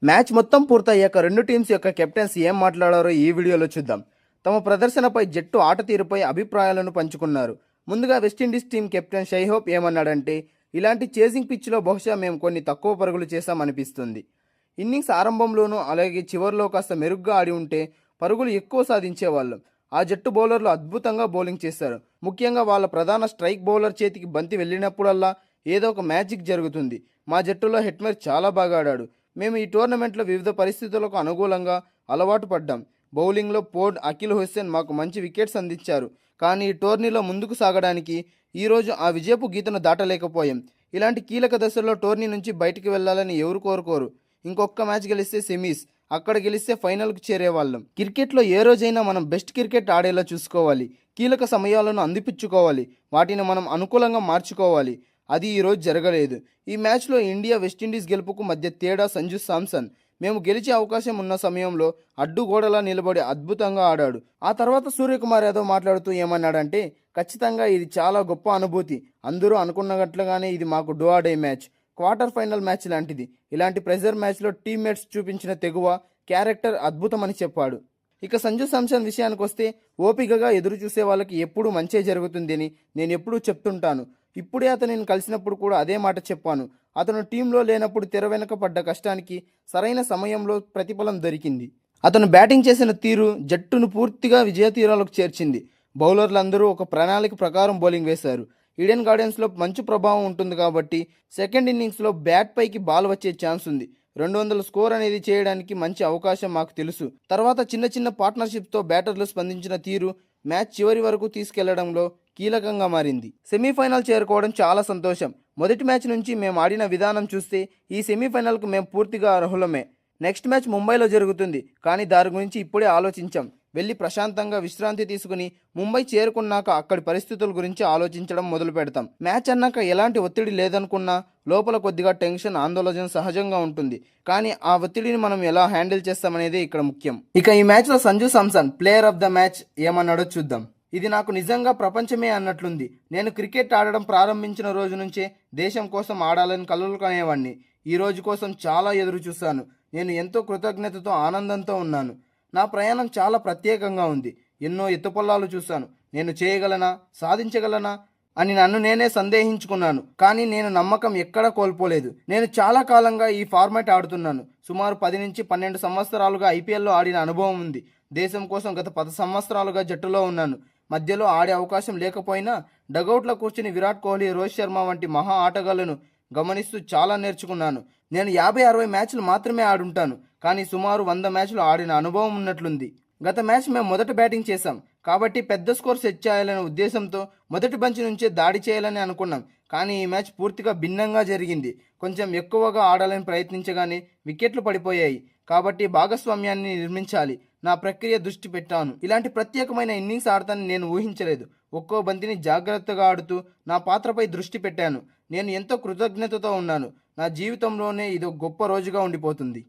Match మొత్తం పూర్తయ్యాక రెండు టీమ్స్ యొక్క కెప్టెన్స్ ఏం మాట్లాడారో ఈ వీడియోలో చూద్దాం. తమ ప్రదర్శనపై జట్టు ఆట తీరుపై అభిప్రాయాలను పంచుకున్నారు. ముందుగా వెస్టిండీస్ టీం కెప్టెన్ షైహోప్ ఏమన్నాడంటే, ఇలాంటి చేజింగ్ పిచ్లో బహుశా మేము కొన్ని తక్కువ పరుగులు చేశామనిపిస్తుంది. ఇన్నింగ్స్ ఆరంభంలోనూ అలాగే చివరిలో కాస్త మెరుగ్గా ఆడి ఉంటే పరుగులు ఎక్కువ సాధించేవాళ్ళం. ఆ జట్టు బౌలర్లు అద్భుతంగా బౌలింగ్ చేశారు. ముఖ్యంగా వాళ్ళ ప్రధాన స్ట్రైక్ బౌలర్ చేతికి బంతి వెళ్ళినప్పుడల్లా ఏదో ఒక మ్యాజిక్ జరుగుతుంది. మా జట్టులో హెట్మేర్ చాలా బాగా ఆడాడు. మేము ఈ టోర్నమెంట్లో వివిధ పరిస్థితులకు అనుకూలంగా అలవాటు పడ్డాం. బౌలింగ్లో పోర్డ్, అఖిల్ హుస్సేన్ మాకు మంచి వికెట్స్ అందించారు. కానీ ఈ టోర్నీలో ముందుకు సాగడానికి ఈరోజు ఆ విజయపు గీతను దాటలేకపోయాం. ఇలాంటి కీలక దశల్లో టోర్నీ నుంచి బయటికి వెళ్లాలని ఎవరు కోరుకోరు. ఇంకొక మ్యాచ్ గెలిస్తే సెమీస్, అక్కడ గెలిస్తే ఫైనల్కు చేరేవాళ్ళం. క్రికెట్లో ఏ రోజైనా మనం బెస్ట్ క్రికెట్ ఆడేలా చూసుకోవాలి. కీలక సమయాలను అందిపుచ్చుకోవాలి. వాటిని మనం అనుకూలంగా మార్చుకోవాలి. అది ఈరోజు జరగలేదు. ఈ మ్యాచ్లో ఇండియా వెస్టిండీస్ గెలుపుకు మధ్య తేడా సంజు శాంసన్. మేము గెలిచే అవకాశం ఉన్న సమయంలో అడ్డుగోడలా నిలబడి అద్భుతంగా ఆడాడు. ఆ తర్వాత సూర్యకుమార్ యాదవ్ మాట్లాడుతూ ఏమన్నాడంటే, ఖచ్చితంగా ఇది చాలా గొప్ప అనుభూతి. అందరూ అనుకున్నట్లుగానే ఇది మాకు do or die match, quarter final match లాంటిది. ఇలాంటి ప్రెజర్ మ్యాచ్లో టీమ్మేట్స్ చూపించిన తెగువ, క్యారెక్టర్ అద్భుతమని చెప్పాడు. ఇక సంజు శాంసన్ విషయానికి వస్తే, ఓపికగా ఎదురు చూసే వాళ్ళకి ఎప్పుడూ మంచే జరుగుతుందని నేను ఎప్పుడూ చెప్తుంటాను. ఇప్పుడే అతనిని కలిసినప్పుడు కూడా అదే మాట చెప్పాను. అతను టీంలో లేనప్పుడు తెర వెనుక పడ్డ కష్టానికి సరైన సమయంలో ప్రతిఫలం దొరికింది. అతను బ్యాటింగ్ చేసిన తీరు జట్టును పూర్తిగా విజయ తీరాలకు చేర్చింది. బౌలర్లందరూ ఒక ప్రణాళిక ప్రకారం బౌలింగ్ వేశారు. ఈడెన్ గార్డెన్స్లో మంచి ప్రభావం ఉంటుంది కాబట్టి సెకండ్ ఇన్నింగ్స్లో బ్యాట్ పైకి బాల్ వచ్చే ఛాన్స్ ఉంది. 200 స్కోర్ అనేది చేయడానికి మంచి అవకాశం మాకు తెలుసు. తర్వాత చిన్న చిన్న పార్ట్నర్షిప్తో బ్యాటర్లు స్పందించిన తీరు మ్యాచ్ చివరి వరకు తీసుకెళ్లడంలో కీలకంగా మారింది. సెమీఫైనల్ చేరుకోవడం చాలా సంతోషం. మొదటి మ్యాచ్ నుంచి మేము ఆడిన విధానం చూస్తే ఈ సెమీఫైనల్కు మేము పూర్తిగా అర్హులమే. నెక్స్ట్ మ్యాచ్ ముంబైలో జరుగుతుంది, కానీ దాని గురించి ఇప్పుడే ఆలోచించాం. వెళ్ళి ప్రశాంతంగా విశ్రాంతి తీసుకుని ముంబై చేరుకున్నాక అక్కడి పరిస్థితుల గురించి ఆలోచించడం మొదలు పెడతాం. మ్యాచ్ అన్నాక ఎలాంటి ఒత్తిడి లేదనుకున్నా లోపల కొద్దిగా టెన్షన్, ఆందోళన సహజంగా ఉంటుంది. కానీ ఆ ఒత్తిడిని మనం ఎలా హ్యాండిల్ చేస్తామనేదే ఇక్కడ ముఖ్యం. ఇక ఈ మ్యాచ్లో Sanju Samson player of the match ఏమన్నాడో చూద్దాం. ఇది నాకు నిజంగా ప్రపంచమే అన్నట్లుంది. నేను క్రికెట్ ఆడడం ప్రారంభించిన రోజు నుంచే దేశం కోసం ఆడాలని కలలు కనేవాడిని. ఈ రోజు కోసం చాలా ఎదురు చూశాను. నేను ఎంతో కృతజ్ఞతతో, ఆనందంతో ఉన్నాను. నా ప్రయాణం చాలా ప్రత్యేకంగా ఉంది. ఎన్నో ఎత్తుపల్లాలు చూశాను. నేను చేయగలనా, సాధించగలనా అని నన్ను నేనే సందేహించుకున్నాను. కానీ నేను నమ్మకం ఎక్కడా కోల్పోలేదు. నేను చాలా కాలంగా ఈ ఫార్మాట్ ఆడుతున్నాను. సుమారు 10 నుంచి 12 సంవత్సరాలుగా ఐపీఎల్లో ఆడిన అనుభవం ఉంది. దేశం కోసం గత 10 సంవత్సరాలుగా జట్టులో ఉన్నాను. మధ్యలో ఆడే అవకాశం లేకపోయినా డగౌట్లో కూర్చుని విరాట్ కోహ్లీ, రోహిత్ శర్మ వంటి మహా ఆటగాళ్లను గమనిస్తూ చాలా నేర్చుకున్నాను. నేను 50-60 మ్యాచ్లు మాత్రమే ఆడుంటాను, కానీ సుమారు 100 మ్యాచ్లు ఆడిన అనుభవం ఉన్నట్లుంది. గత మ్యాచ్ మేము మొదట బ్యాటింగ్ చేశాం కాబట్టి పెద్ద స్కోర్ సెట్ చేయాలనే ఉద్దేశంతో మొదటి బంచి నుంచే దాడి చేయాలని అనుకున్నాం. కానీ ఈ మ్యాచ్ పూర్తిగా భిన్నంగా జరిగింది. కొంచెం ఎక్కువగా ఆడాలని ప్రయత్నించగానే వికెట్లు పడిపోయాయి. కాబట్టి భాగస్వామ్యాన్ని నిర్మించాలి. నా ప్రక్రియ దృష్టి పెట్టాను. ఇలాంటి ప్రత్యేకమైన ఇన్నింగ్స్ ఆడతానని నేను ఊహించలేదు. ఒక్కో బంతిని జాగ్రత్తగా ఆడుతూ నా పాత్రపై దృష్టి పెట్టాను. నేను ఎంతో కృతజ్ఞతతో ఉన్నాను. నా జీవితంలోనే ఇదో గొప్ప రోజుగా ఉండిపోతుంది.